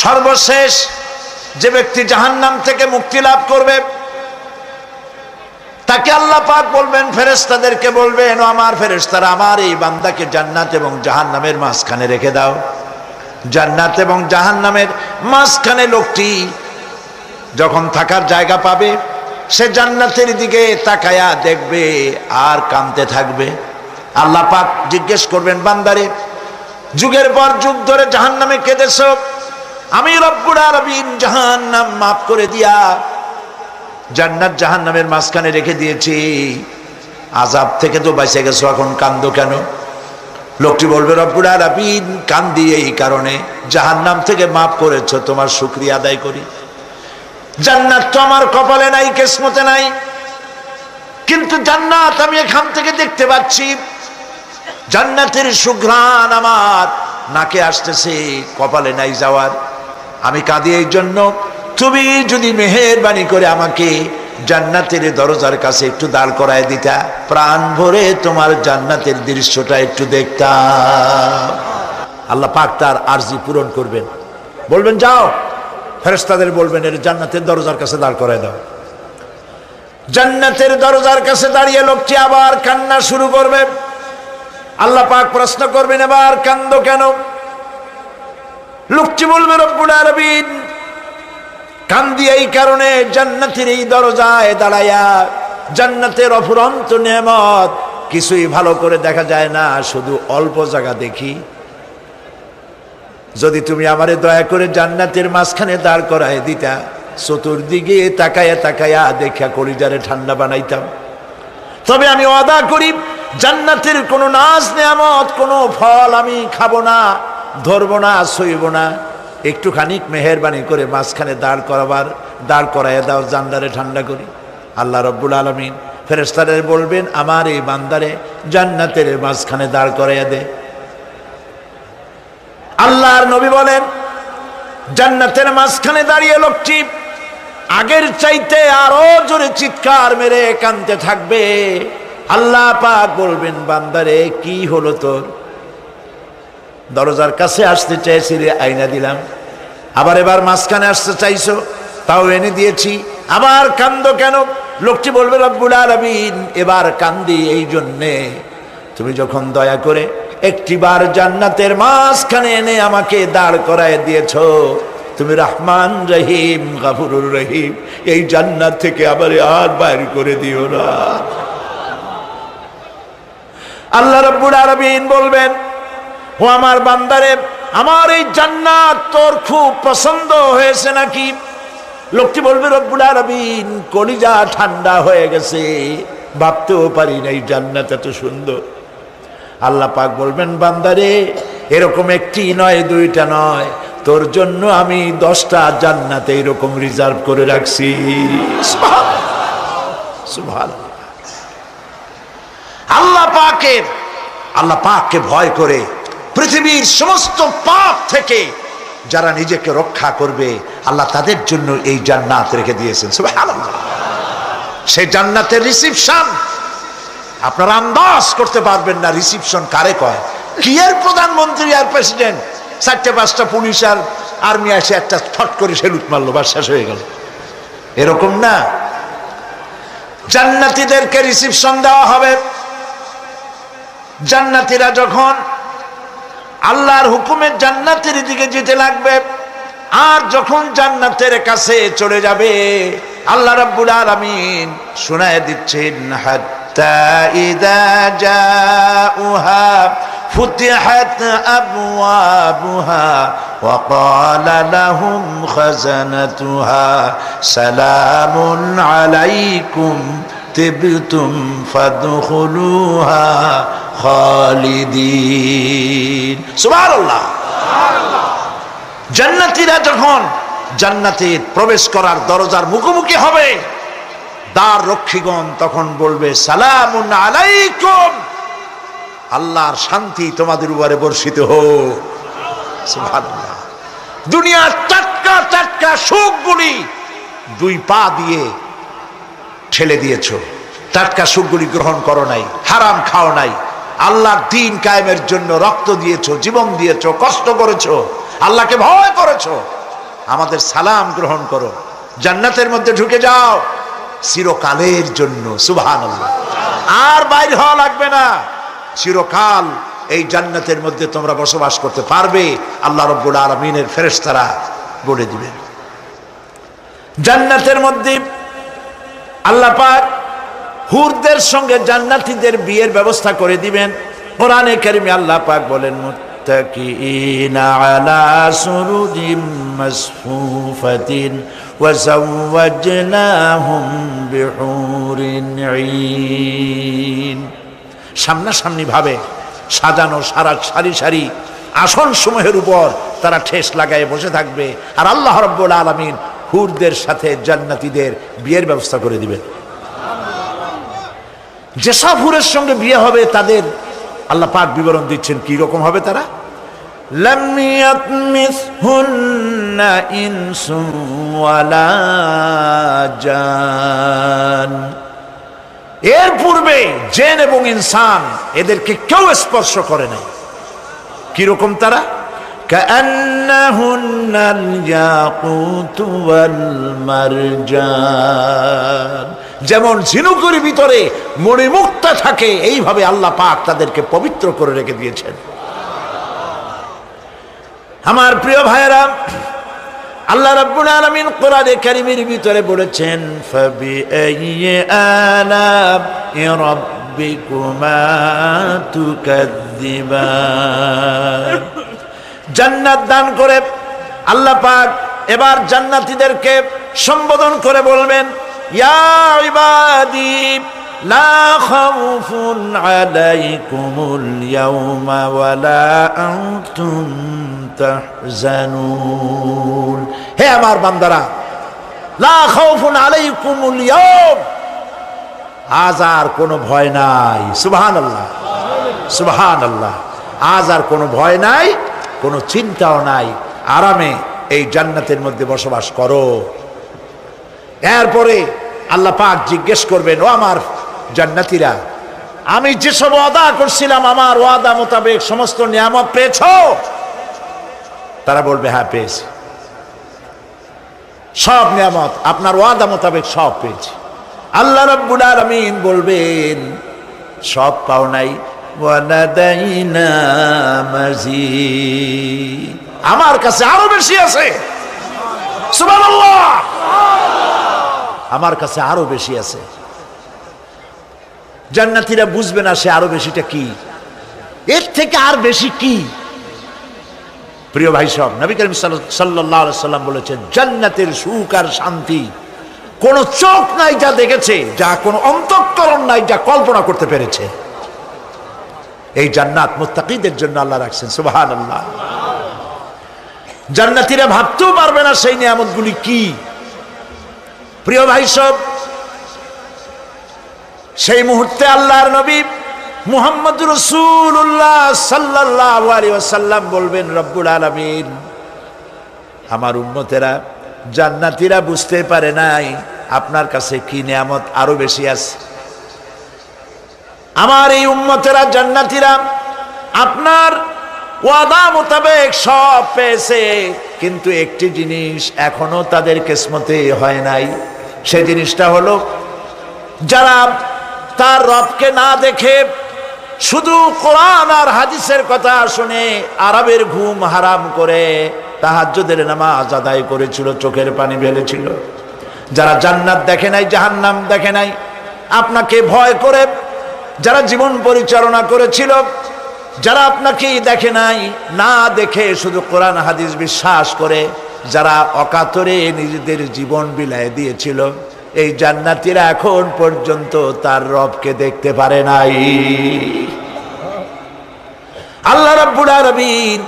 সর্বশেষ যে ব্যক্তি জাহান্নাম থেকে মুক্তি লাভ করবে তাকে আল্লাহ পাক বলবেন, ফেরেশতাদেরকে বলবেন, ও আমার ফেরেশতারা, আমার এই বান্দাকে জান্নাত এবং জাহান্নামের মাঝখানে রেখে দাও। জান্নাত এবং জাহান্নামের মাঝখানে লোকটি যখন থাকার জায়গা পাবে, সে জান্নাতের দিকে তাকায়া দেখবে আর কাঁদতে থাকবে। আল্লাহ পাক জিজ্ঞেস করবেন, বান্দারে, যুগের পর যুগ ধরে জাহান্নামে কেঁদেছ, আমি রব্বুল আলামিন জাহান্নাম মাফ করে দিয়া জান্নাত জাহান্নামের মাঝখানে রেখে দিয়েছি, আযাব থেকে তো বেঁচে গেছো, এখন কান্দো কেন? লোকটি বলবে, রব্বুল আলামিন কান্দি এই কারণে, জাহান্নাম থেকে মাফ করেছো, তোমার শুকরিয়া আদায় করি। জান্নাত তো আমার কপালে নাই, কিসমতে নাই, কিন্তু জান্নাত আমি এখান থেকে দেখতে পাচ্ছি, জান্নাতের সুঘ্রাণ আমার নাকে আসতেছে, কপালে নাই যাওয়ার। আমি কাঁদি এই জন্য, তুমি যদি মেহেরবানি করে আমাকে জান্নাতের দরজার কাছে একটু দাঁড় করায় দিতা, প্রাণ ভরে তোমার জান্নাতের দৃশ্যটা একটু দেখতাম। আল্লাহ পাক তার আরজি পূরণ করবেন, বলবেন যাও, ফেরেশতাদের বলবেন এর জান্নাতের দরজার কাছে দাঁড় করায় দাও। জান্নাতের দরজার কাছে দাঁড়িয়ে লোকটি আবার কান্না শুরু করবে। আল্লাহ পাক প্রশ্ন করবেন, এবার কান্দো কেন? লোকটি বলবে, রব্বুল আলামিন কান্দি এই কারণে, জান্নাতের এই দরজায় দাঁড়ায়া জান্নাতের অফুরন্ত নেয়ামত কিছুই ভালো করে দেখা যায় না, শুধু অল্প জায়গা দেখি। যদি তুমি আমারে দয়া করে জান্নাতের মাঝখানে দাঁড় করায় দিতা, চতুর্দিকে তাকায়া তাকায়া দেখা কলিজারে ঠান্ডা বানাইতাম। তবে আমি ওয়াদা করি, জান্নাতের কোনো নাজ নেয়ামত, কোনো ফল আমি খাবো না, ধরবো না, সইব না। একটুখানি মেহেরবানি করে মাঝখানে দাঁড় করাইয়া দাও, জান্নারে ঠান্ডা করি। আল্লাহ রব্বুল আলামিন ফেরেশতাদের বলবেন, আমার এই বান্দারে জান্নাতের মাঝখানে দাঁড় করাইয়া দে। আল্লাহর নবী বলেন, জান্নাতের মাঝখানে দাঁড়িয়ে লোকটি আগের চাইতে আরো জোরে চিৎকার মেরে কাঁদতে থাকবে। আল্লাহ পাক বলবেন, বান্দারে কি হলো তোর? দরজার কাছে আসতে চাইছিলে, আইনা দিলাম। আবার এবার মাঝখানে আসতে চাইছো, তাও এনে দিয়েছি, আবার কান্দো কেন? লোকটি বলবে, রব্বুল আলামিন এবার কান্দি এই জন্যে, তুমি যখন দয়া করে একটিবার জান্নাতের মাঝখানে এনে আমাকে দাঁড় করায় দিয়েছো, তুমি রহমান রহিম গফুরুর রহিম, এই জান্নাত থেকে আবার আর বাইর করে দিও না। আল্লাহ রাব্বুল আলামিন বলবেন, ও আমার বান্দারে, আমার এই জান্নাত তোর খুব পছন্দ হয়েছে নাকি? লোকটি বলবে, রব্বুল আলামিন কলিজা ঠান্ডা হয়ে গেছে, ভাবতেও পারি না এই জান্নাত এত সুন্দর। আল্লাহ পাক বলবেন, বান্দারে এরকম একটি নয়, দুইটা নয়, তোর জন্য আমি 10টা জান্নাতে এরকম রিজার্ভ করে রাখছি। সুবহানাল্লাহ। আল্লাহ পাককে ভয় করে পৃথিবীর সমস্ত পাপ থেকে যারা নিজেকে রক্ষা করবে, আল্লাহ তাদের জন্য এই জান্নাত রেখে দিয়েছেন। সুবহানাল্লাহ। সেই জান্নাতের রিসিপশন আপনারা আন্দাজ করতে পারবেন না, রিসিপশন কারে কয়। কি এর প্রধানমন্ত্রী আর প্রেসিডেন্ট, 4-5টা পুলিশ আর আর্মি এসে একটা ফট করে সেলুট মারলো, বাস শেষ হয়ে গেল, এরকম না। জান্নাতীদেরকে রিসিপশন দেওয়া হবে। জান্নাতীরা যখন আল্লাহর হুকুমে জান্নাতের দিকে যেতে লাগবে, আর যখন জান্নাতের কাছে চলে যাবে, আল্লাহ রাব্বুল আলামিন শোনায় দিচ্ছেন, হাত্তা ইযা জাউহা ফুতিহাত আবওয়াবুহা ওয়া ক্বালা লাহুম খাজানাতুহা সালামুন আলাইকুম তিবতুম ফাদখুলুহা খালিদিন। সুবহানাল্লাহ। জান্নাতীরা যখন জান্নাতে প্রবেশ করার দরজার মুখোমুখি হবে, দ্বার রক্ষীগণ তখন বলবে, সালামুন আলাইকুম, আল্লাহর শান্তি তোমাদের উপরে বর্ষিত হোক। সুবহানাল্লাহ। দুনিয়ার টাটকা টাটকা সুখগুলি 2 পা দিয়ে ঠেলে দিয়েছো, টাটকা সুখগুলি গ্রহণ করো নাই, হারাম খাও নাই, আল্লাহর দ্বীন কায়েমের জন্য রক্ত দিয়েছো, জীবন দিয়েছো, কষ্ট করেছো, আল্লাহকে ভয় করেছো, আমাদের সালাম গ্রহণ করো, জান্নাতের মধ্যে ঢুকে যাও চিরকালের জন্য। সুবহানাল্লাহ। আর বাইর হওয়া লাগবে না, চিরকাল এই জান্নাতের মধ্যে তোমরা বসবাস করতে পারবে, আল্লাহ রাব্বুল আলামিনের ফেরেশতারা বলে দিবেন। জান্নাতের মধ্যে আল্লাহ পাক হুরদের সঙ্গে জান্নাতীদের বিয়ের ব্যবস্থা করে দিবেন। কোরআনে কারিমে আল্লাহ পাক বলেন, মুত্তাকিইনা আলা সুরুরিম মাসফুফাতিন ওয়া যাওয়াজনাহুম বিহুরিন ঈন। সামনাসামনি ভাবে সাজানো সারি সারি আসন সমূহের উপর তারা ঠেস লাগায় বসে থাকবে, আর আল্লাহ রাব্বুল আলামিন হুরদের সাথে জান্নাতীদের বিয়ের ব্যবস্থা করে দিবেন। যেসব হুরের সঙ্গে বিয়ে হবে তাদের আল্লাহ পাক বিবরণ দিচ্ছেন কি রকম হবে তারা। লাম ইয়াতমিসহুন্না ইনসুন ওয়ালা জান। এর পূর্বে জিন এবং ইনসান এদেরকে কেউ স্পর্শ করে নাই। কি রকম তারা? কাআন্নাহুন্নাল ইয়াকুতু ওয়াল মারজান। যেমন ঝিনুকের ভিতরে মণিমুক্তা থাকে, এইভাবে আল্লাহ পাক তাদেরকে পবিত্র করে রেখে দিয়েছেন। আমার প্রিয় ভাইরা, আল্লাহ রাব্বুল আলামিন কোরআনে কারীমের ভিতরে বলেছেন, ফাবিআইয়ি আলা'i রাব্বিকুমা তুকাযযিবান। জান্নাত দান করে আল্লাহ পাক এবার জান্নাতীদেরকে সম্বোধন করে বলবেন, ইয়া ইবাদি লা খাউফুন আলাইকুমুল ইয়াওমা ওয়ালা আনতুম তাহজানুন। হে আমার বান্দারা, লা খাউফুন আলাইকুমুল ইয়াওম, আজ আর কোনো ভয় নাই। সুবহানাল্লাহ, সুবহানাল্লাহ। আজ আর কোনো ভয় নাই, কোনো চিন্তাও নাই, আরামে এই জান্নাতের মধ্যে বসবাস করো। এরপরে আল্লাহ পাক জিজ্ঞেস করবেন, ও আমার জান্নাতীরা, আমি যেসব ওয়াদা করছিলাম আমার ওয়াদা মোতাবেক সমস্ত নিয়ামত পেয়েছো? তারা বলবে, হ্যাঁ পেয়েছি, সব নিয়ামত আপনার ওয়াদা মোতাবেক সব পেয়েছি। আল্লাহ রাব্বুল আলামিন বলবেন, সব পাও নাই, ওয়ালাদাইনা মাজিদ, আমার কাছে আরো বেশি আছে। সুবহানাল্লাহ, আমার কাছে আরো বেশি আছে। জান্নাতীরা বুঝবে না সে আরো বেশিটা কি, এর থেকে আর বেশি কি। প্রিয় ভাই সব, নবী করিম সাল্লাল্লাহু আলাইহি সাল্লাম বলেছেন, জান্নাতের সুখ আর শান্তি কোন চোখ নাই যা দেখেছে, যা কোন অন্তঃকরণ নাই যা কল্পনা করতে পেরেছে। এই জান্নাত মুত্তাকিদের জন্য আল্লাহ রাখছেন। সুবহানাল্লাহ। জান্নাতীরা ভাবতেও পারবে না সেই নিয়ামতগুলি কি। প্রিয় ভাই সব, সেই মুহূর্তে আল্লাহর নবী মুহাম্মদ রাসূলুল্লাহ সাল্লাল্লাহু আলাইহি ওয়াসাল্লাম বলবেন, রব্বুল আলামিন, আমার উম্মতেরা জান্নাতীরা বুঝতে পারে নাই আপনার কাছে কি নিয়ামত আরো বেশি আছে। আমার এই উম্মতেরা জান্নাতীরা আপনার ওয়াদা মোতাবেক সব পেয়েছে, কিন্তু একটি জিনিস এখনো তাদের কিসমতে হয় নাই। সেই জিনিসটা হলো, যারা তার রবকে না দেখে শুধু কোরআন আর হাদিসের কথা শুনে আরবের ঘুম হারাম করে তাহাজ্জুদের নামাজ আদায় করেছিল, চোখের পানি ফেলেছিল, যারা জান্নাত দেখে নাই, জাহান্নাম দেখে নাই, আপনাকে ভয় করে যারা জীবন পরিচালনা করেছিল, যারা আপনাকে দেখে নাই, না দেখে শুধু কোরআন হাদিস বিশ্বাস করে যারা অকাতরে নিজেদের জীবন বিলায় দিয়েছিল, এই জান্নাতীরা এখন পর্যন্ত তার রবকে দেখতে পারে নাই। আল্লাহ রাব্বুল আলামিন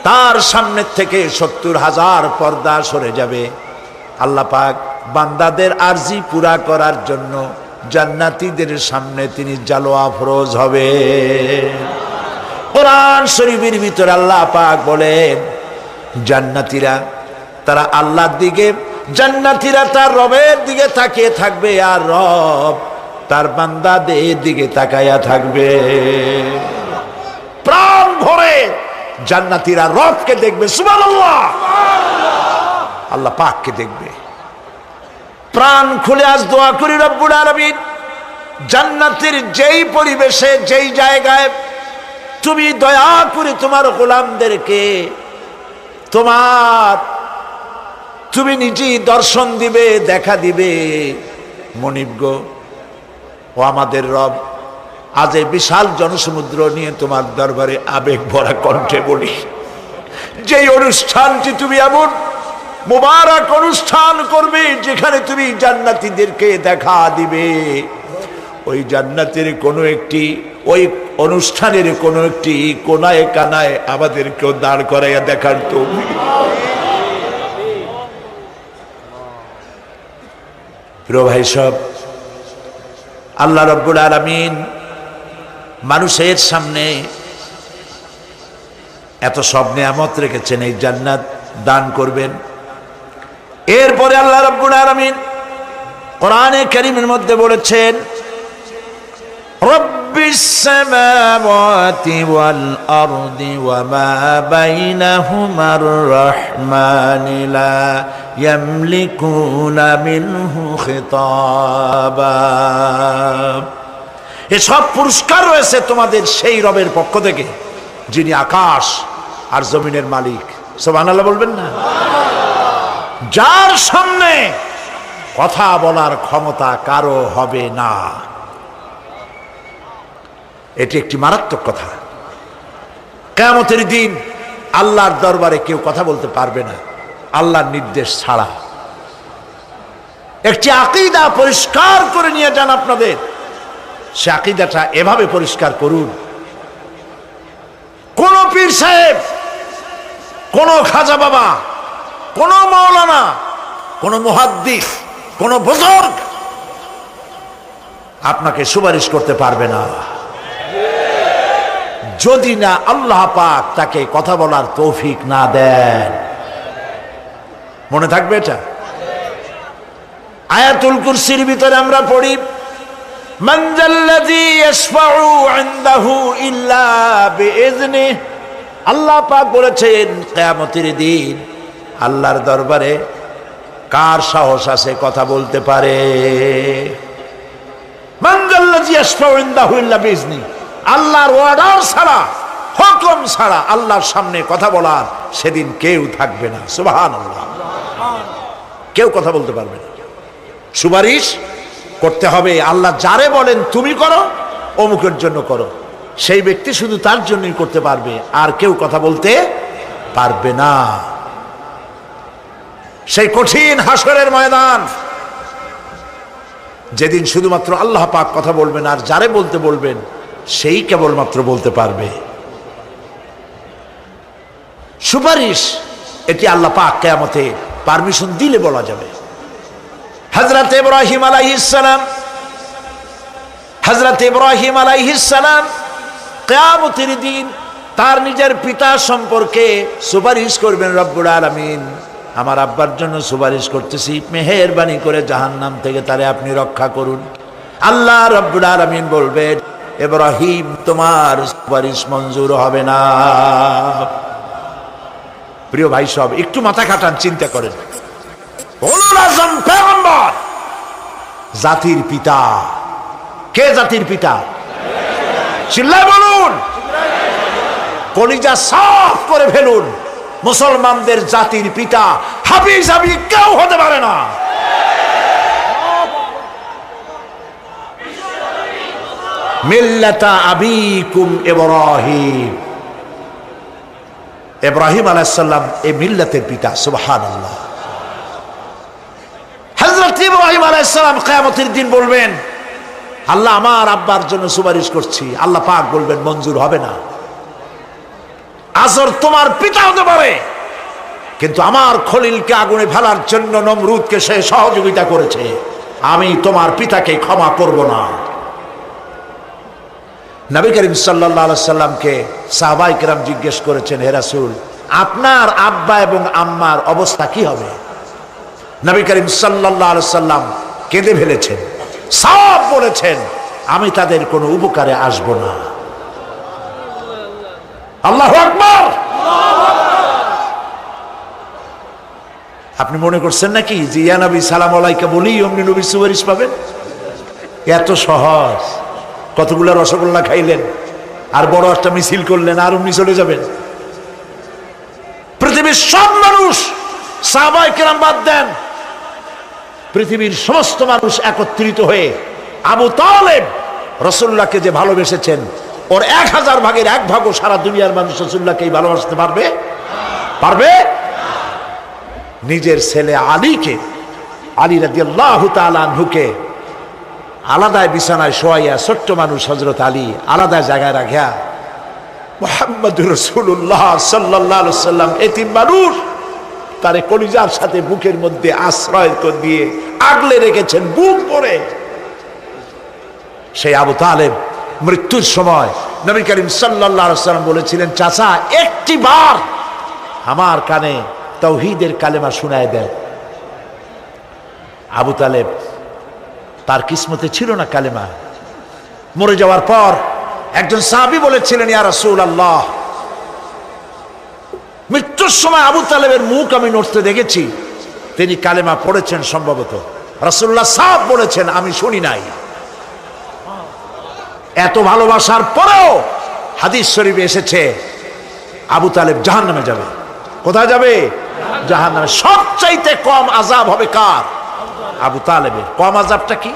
তার সামনে থেকে ৭০,০০০ পর্দা সরে যাবে। আল্লাহ পাক বান্দাদের আরজি পুরা করার জন্য জান্নাতীদের সামনে তিনি জালোয়া ফরোজ হবে। কোরআন শরীফের ভিতরে আল্লাহ পাক বলেন, জান্নাতীরা তারা আল্লাহর দিকে, জান্নাতীরা তার রবের দিকে তাকিয়ে থাকবে, আর রব তার বান্দাদের দিকে তাকায়া থাকবে। প্রাণ ভরে জান্নাতীরা রবকে দেখবে। সুবহানাল্লাহ। আল্লাহ পাককে দেখবে। প্রাণ খুলে আজ দোয়া করি রব্বুল আলামিন, জান্নাতের যেই পরিবেশে যেই জায়গায় তুমি দয়া করে তোমার গোলামদেরকে তুমি নিজেই দর্শন দিবে, দেখা দিবে। মনিব গো, ও আমাদের রব, আজ এই বিশাল জনসমুদ্র নিয়ে তোমার দরবারে আবেগ ভরা কণ্ঠে বলি, যেই অনুষ্ঠানটি তুমি এমন মুবারক অনুষ্ঠান করবে যেখানে তুমি জান্নাতীদেরকে দেখা দিবে, ওই জান্নাতের কোনো একটি, ওই অনুষ্ঠানের কোনো একটি কোনায় কানায় আমাদেরকেও দাঁড় করাইয়া দেখার তৌফিক। প্রিয় ভাই সব, আল্লাহ রাব্বুল আলামিন মানুষের সামনে এত সব নিয়ামত রেখেছেন, এই জান্নাত দান করবেন। এরপরে আল্লাহ রাব্বুল আলামিন কোরআনে কারীমের মধ্যে বলেছেন, রব্বিস সামাওয়াতি ওয়াল আরদি ওয়া মা বাইনাহুমার রাহমানি লা ইয়ামলিকুনা মিনহু খিতাবা। এসব পুরস্কার রয়েছে তোমাদের সেই রবের পক্ষ থেকে যিনি আকাশ আর জমিনের মালিক। সুবহানাল্লাহ বলবেন না? যার সামনে কথা বলার ক্ষমতা কারো হবে না। এটি একটি মারাত্মক কথা। কিয়ামতের দিন আল্লাহর দরবারে কেউ কথা বলতে পারবে না আল্লাহর নির্দেশ ছাড়া। একটি আকীদা পরিষ্কার করে নিয়ে যান আপনাদের, সে আকীদাটা এভাবে পরিষ্কার করুন, কোন পীর সাহেব, কোন খাজা বাবা, কোন মাওলানা, কোন মুহাদ্দিস, কোন বুজুর্গ আপনাকে সুপারিশ করতে পারবে না যদি না আল্লাহ পাক তাকে কথা বলার তৌফিক না দেন। মনে থাকবে এটা। আয়াতুল কুরসির ভিতরে আমরা পড়ি, মান যাল্লাযী ইয়াশফাউ ইনদাহু ইল্লা বিইজনিহি। আল্লাহ পাক বলেছেন কিয়ামতের দিন আল্লাহর দরবারে কার সাহস আছে কথা বলতে পারে? মান যাল্লাযী ইয়াশফাউ ইনদাহু ইল্লা বিইজনিহি। আল্লাহর অর্ডার ছাড়া, হুকুম ছাড়া আল্লাহর সামনে কথা বলার সেদিন কেউ থাকবে না। সুবহানাল্লাহ। কেউ কথা বলতে পারবে না। সুপারিশ করতে হবে আল্লাহ যারে বলেন তুমি করো, অমুকের জন্য করো, সেই ব্যক্তি শুধু তার জন্যই করতে পারবে, আর কেউ কথা বলতে পারবে না। সেই কঠিন হাসরের ময়দান, যেদিন শুধুমাত্র আল্লাহ পাক কথা বলবেন, আর যারে বলতে বলবেন সেই কেবলমাত্র বলতে পারবে। সুপারিশ এটি আল্লাহ পাক কিয়ামতে পারমিশন দিলে বলা যাবে। হযরত ইব্রাহিম আলাইহিস সালাম কিয়ামতের দিন তার নিজের পিতা সম্পর্কে সুপারিশ করবেন, রব্বুল আলামিন আমার আব্বার জন্য সুপারিশ করতেছি, মেহেরবানি করে জাহান্নাম থেকে তারে আপনি রক্ষা করুন। আল্লাহ রব্বুল আলামিন বলবেন, ইব্রাহিম তোমার সুপারিশ মঞ্জুর হবে না। প্রিয় ভাই সব, একটু মাথা খাটান, চিন্তা করেন। উলুল আযম পয়গম্বর, জাতির পিতা। কে জাতির পিতা? চিল্লায় বলুন, কলিজা সাফ করে ফেলুন। মুসলমানদের জাতির পিতা হাফিজ আবি কেউ হতে পারে না। মিল্লাতা আবিকুম ইব্রাহিম। ইব্রাহিম আলাইহিস সালাম এই মিল্লাতের পিতা। সুবহানাল্লাহ। হযরত ইব্রাহিম আলাইহিস সালাম কিয়ামতের দিন বলবেন, আল্লাহ আমার আব্বার জন্য সুপারিশ করছি। আল্লাহ পাক বলবেন মঞ্জুর হবে না। আজর তোমার পিতা হতে পারে, কিন্তু আমার খলিলকে আগুনে ফেলার জন্য নমরুদকে সে সহযোগিতা করেছে, আমি তোমার পিতাকে ক্ষমা করব না। নবী করিম সাল্লাল্লাহু আলাইহি সাল্লামকে সাহাবায়ে কেরাম জিজ্ঞেস করেছেন, হে রাসূল আপনার আব্বা এবং আম্মার অবস্থা কি হবে? নবী করিম সাল্লাল্লাহু আলাইহি সাল্লাম কেঁদে ফেলেছেন, সব বলেছেন আমি তাদের কোনো উপকারে আসব না। আল্লাহু আকবার। আপনি মনে করছেন নাকি যে ইয়া নবী সালাম আলাইকা বলি অমনি নবীর সুপারিশ পাবেন? এত সহজ। কতগুলো রসগোল্লা খাইলেন আর বড় একটা মিছিল করলেন আর অমনি চলে যাবেন? পৃথিবীর সব মানুষ, সাহাবায়ে কেরাম বাদ দেন, পৃথিবীর সমস্ত মানুষ একত্রিত হয়ে আবু তালেব রাসূলুল্লাহকে যে ভালোবেসেছেন, ওর 1000 ভাগের 1 ভাগও সারা দুনিয়ার মানুষ রাসূলুল্লাহকেই ভালোবাসতে পারবে? পারবে? নিজের ছেলে আলীকে, আলী রাদিয়াল্লাহু তাআলা আনহুকে আলাদায় বিছানায় শোয়াইয়া, ছোট্ট মানুষ হযরত আলী আলাদা জায়গায় রাখিয়া মুহাম্মদুর রাসূলুল্লাহ সাল্লাল্লাহু আলাইহি ওয়াসাল্লাম এতিম মানুষ, তারে কলিজার সাথে বুকের মধ্যে আশ্রয় করে দিয়ে আগলে রেখেছেন বুক ভরে। সেই আবু তালেব মৃত্যুর সময় নবী করিম সাল্লাল্লাহু আলাইহি ওয়াসাল্লাম বলেছিলেন, চাচা একটি বার আমার কানে তাওহীদের কালেমা শোনায় দেন। আবু তালেব, তার কিসমতে ছিল না কালেমা। মরে যাওয়ার পর একজন সাহাবী বলেছিলেন, ইয়া রাসূলুল্লাহ, মৃত্যুর সময় আবু তালেবের মুখ আমি নড়তে দেখেছি, তিনি কালেমা পড়েছেন সম্ভবত। রাসূলুল্লাহ সাহেব বলেছেন, আমি শুনি নাই। এত ভালোবাসার পরেও হাদিস শরীফে এসেছে আবু তালেব জাহান্নামে যাবে। কোথায় যাবে? জাহান্নামে। সবচাইতে কম আযাব হবে কার? আবু তালেবের। কম আযাবটা কি?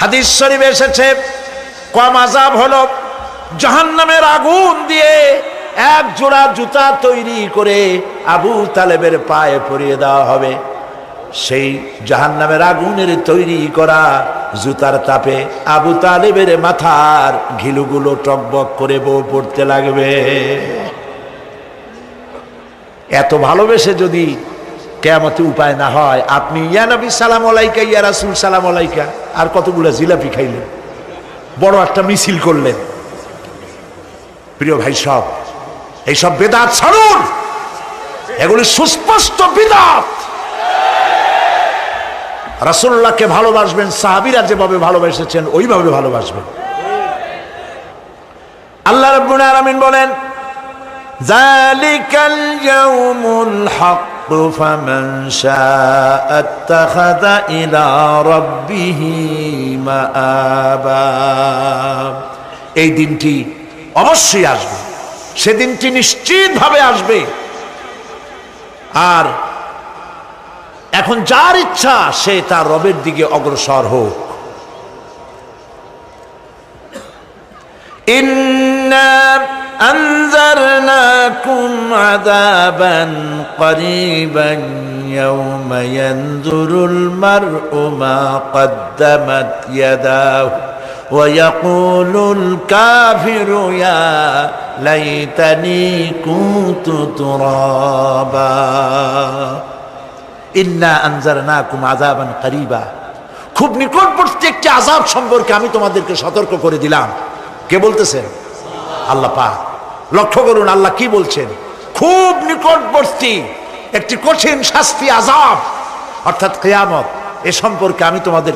হাদিস শরীফে এসেছে কম আযাব হলো জাহান্নামের আগুন দিয়ে 1 জোড়া জুতা তৈরি করে আবু তালেবের পায়ে পরিয়ে দেওয়া হবে। সেই জাহান্নামের আগুনের তৈরি করা জুতার তাপে আবু তালেবের মাথার ঘিলুগুলো টকবক করে বউ পড়তে লাগবে। এত ভালোবেসে যদি কিয়ামতে উপায় না হয়, আপনি ইয়া নবী সালাম আলাইকা, ইয়া রাসূল সালাম আলাইকা, আর কতগুলো জিলাপি খাইলেন, বড় একটা মিছিল করলেন। প্রিয় ভাই সব, এইসব বেদাত ছাড়ুন, এগুলি সুস্পষ্ট বিদআত। রাসূলুল্লাহকে ভালোবাসবেন, সাহাবীরা যেভাবে ভালোবেসেছেন ওইভাবে ভালোবাসবেন। আল্লাহ রাব্বুল আলামিন বলেন, যালিকাল ইয়াউমুল হক ফামান শাআ আত্তাখাযা ইলা রাব্বিহি মাআবা। এই দিনটি অবশ্যই আসবে, সেদিনটি নিশ্চিতভাবে আসবে। আর এখন যার ইচ্ছা সে তার রবের দিকে অগ্রসর হোক। ইন্না আনজারনাকুম আযাবান করিবান ইয়াওমা ইয়ানজুরুল মার'উ মা কদ্দামাত ইয়াদাহু ওয়া ইয়াকুলুল কাফিরু ইয়া লাইতানি কুনতু তুরাবা। ইন্না আনজারনাকুম আযাবান করিবা, খুব নিকটবর্তী একটি আযাব সম্পর্কে আমি তোমাদেরকে সতর্ক করে দিলাম। কে বলতেছেন? আল্লাহ পাক। লক্ষ্য করুন আল্লাহ কি বলছেন, খুব নিকটবর্তী একটি কঠিন শাস্তি, আযাব, অর্থাৎ কিয়ামত, এ সম্পর্কে আমি তোমাদের